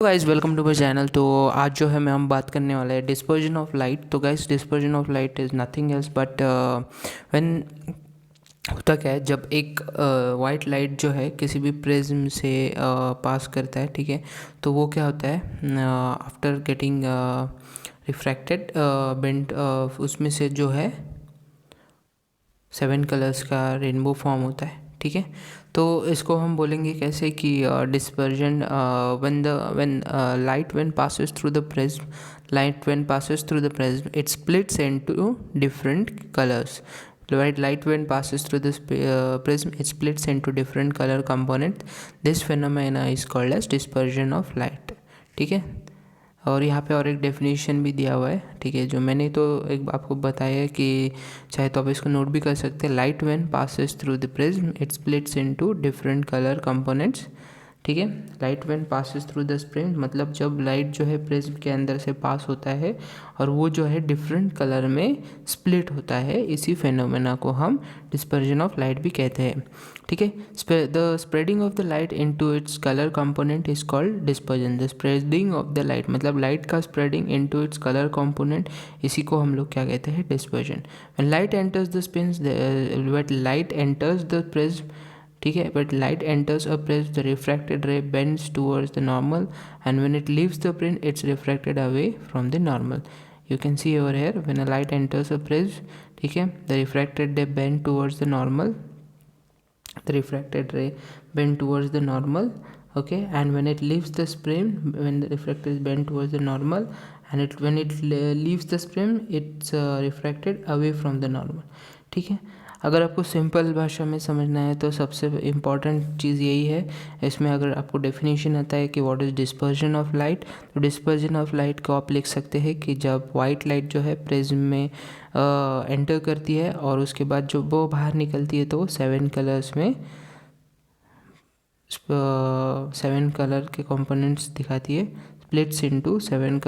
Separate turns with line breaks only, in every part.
Guys welcome to my channel. तो आज जो है हम बात करने वाले हैं डिस्पर्जन ऑफ लाइट। तो guys dispersion of light is nothing else but when होता क्या है, जब एक वाइट लाइट जो है किसी भी प्रिज्म से पास करता है, ठीक है, तो वो क्या होता है, आफ्टर गेटिंग रिफ्रैक्टेड बेंट उसमें से जो है 7 कलर्स का रेनबो फॉर्म होता है, ठीक है। तो इसको हम बोलेंगे कैसे कि dispersion when light when passes through the prism, light when passes through the prism it splits into different colors. Light when passes through this prism, it splits into different color components. This phenomena is called as dispersion of light. ठीक है। और यहाँ पे और एक definition भी दिया हुआ है, ठीक है, जो मैंने तो एक आपको बताया है कि चाहे तो आप इसको नोट भी कर सकते हैं। Light when passes through the prism it splits into different colour components, ठीक है। Light when passes through the prism मतलब जब लाइट जो है प्रिज्म के अंदर से पास होता है और वो जो है डिफरेंट कलर में स्प्लिट होता है, इसी फेनोमेना को हम डिस्पर्जन ऑफ लाइट भी कहते हैं, ठीक है। The spreading of the light into its colour component is called dispersion. The spreading of the light मतलब लाइट का spreading into its colour component, इसी को हम लोग क्या कहते हैं, dispersion. When light enters the prism, when light enters the prism, ठीक है, but light enters a prism, the refracted ray bends towards the normal, and when it leaves the prism, it's refracted away from the normal. You can see over here, when a light enters a prism, ठीक है, the refracted ray bend towards the normal, the refracted ray bend towards the normal, okay, and when it leaves the prism, when the refracted is bent towards the normal, and when it leaves the prism, it's refracted away from the normal, ठीक है। अगर आपको simple भाषा में समझना है तो सबसे इम्पॉर्टेंट चीज़ यही है इसमें। अगर आपको डेफिनेशन आता है कि what is dispersion of light, तो डिस्पर्जन ऑफ लाइट को आप लिख सकते हैं कि जब वाइट लाइट जो है प्रिज्म में एंटर करती है और उसके बाद जो वो बाहर निकलती है तो वो 7 कलर्स में 7 कलर के कंपोनेंट्स दिखाती है, स्प्लिट्स इनटू 7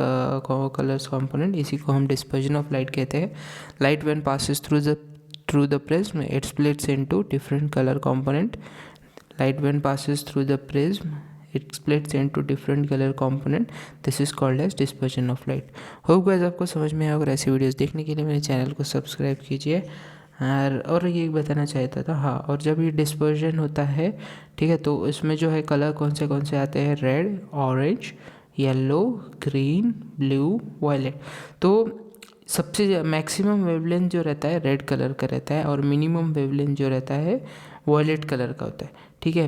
कलर्स कंपोनेंट, इसी को हम डिस्पर्जन ऑफ लाइट कहते हैं। Light when passes through the prism it splits into different color component. Light when passes through the prism it splits into different color component. This is called as dispersion of light. Hope guys आपको समझ में आया। अगर ऐसी videos देखने के लिए मेरे चैनल को सब्सक्राइब कीजिए। और ये बताना चाहता था, हाँ, और जब ये डिस्पर्जन होता है, ठीक है, तो इसमें जो है कलर कौन से आते हैं, red, orange, yellow, green, blue, violet. तो सबसे मैक्सिमम वेवलेंथ जो रहता है रेड कलर का रहता है और मिनिमम वेवलेंथ जो रहता है वायलेट कलर का होता है, ठीक है।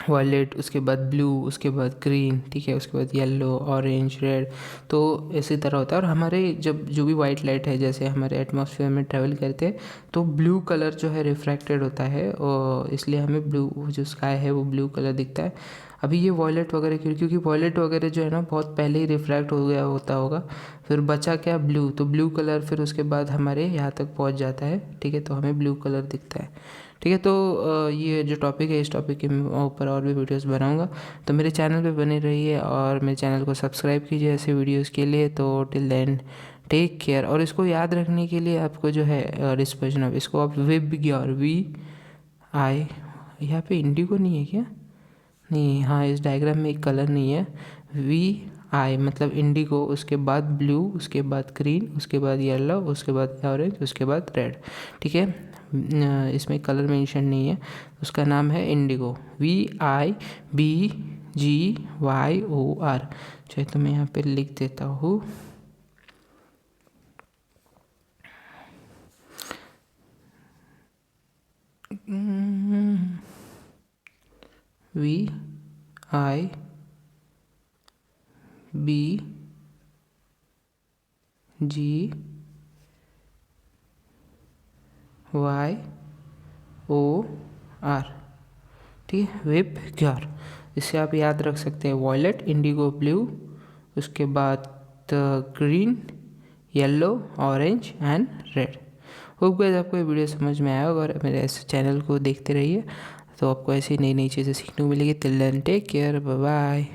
वायलेट, उसके बाद ब्लू, उसके बाद ग्रीन, ठीक है, उसके बाद येलो, ऑरेंज, रेड, तो इसी तरह होता है। और हमारे जब जो भी वाइट लाइट है जैसे हमारे एटमॉस्फेयर में ट्रैवल करते हैं तो ब्लू कलर जो है रिफ्रैक्टेड होता है और इसलिए हमें ब्लू जो स्काई है वो ब्लू कलर दिखता है। अभी ये वॉयलेट वगैरह क्योंकि वॉयलेट वगैरह जो है ना बहुत पहले ही रिफ्रैक्ट हो गया होता होगा, फिर बचा क्या, ब्लू, तो ब्लू कलर फिर उसके बाद हमारे यहाँ तक पहुँच जाता है, ठीक है, तो हमें ब्लू कलर दिखता है, ठीक है। तो ये जो टॉपिक है इस टॉपिक के ऊपर और भी वीडियोस बनाऊंगा, तो मेरे चैनल पे बने रहिए और मेरे चैनल को सब्सक्राइब कीजिए ऐसे वीडियोस के लिए। तो टिल देन टेक केयर। और इसको याद रखने के लिए आपको जो है डिस्पर्जन ऑफ, इसको आप विबग्योर, VI, यहाँ पे इंडिगो नहीं है क्या, नहीं, हाँ, इस डायग्राम में एक कलर नहीं है, VI मतलब इंडिगो, उसके बाद ब्लू, उसके बाद ग्रीन, उसके बाद येलो, उसके बाद ऑरेंज, उसके बाद रेड, ठीक है। इसमें कलर मेंशन नहीं है, उसका नाम है इंडिगो, VIBGYOR। चाहे तो मैं यहाँ पे लिख देता हूँ, VIBGYOR, ठीक है, विबग्योर। इससे आप याद रख सकते हैं वॉयलेट, इंडिगो, ब्लू, उसके बाद green, yellow, orange and red. Hope guys आपको ये वीडियो समझ में आया होगा और मेरे इस चैनल को देखते रहिए, तो आपको ऐसी नई नई चीज़ें सीखने को मिलेगी। Till then take care, bye bye.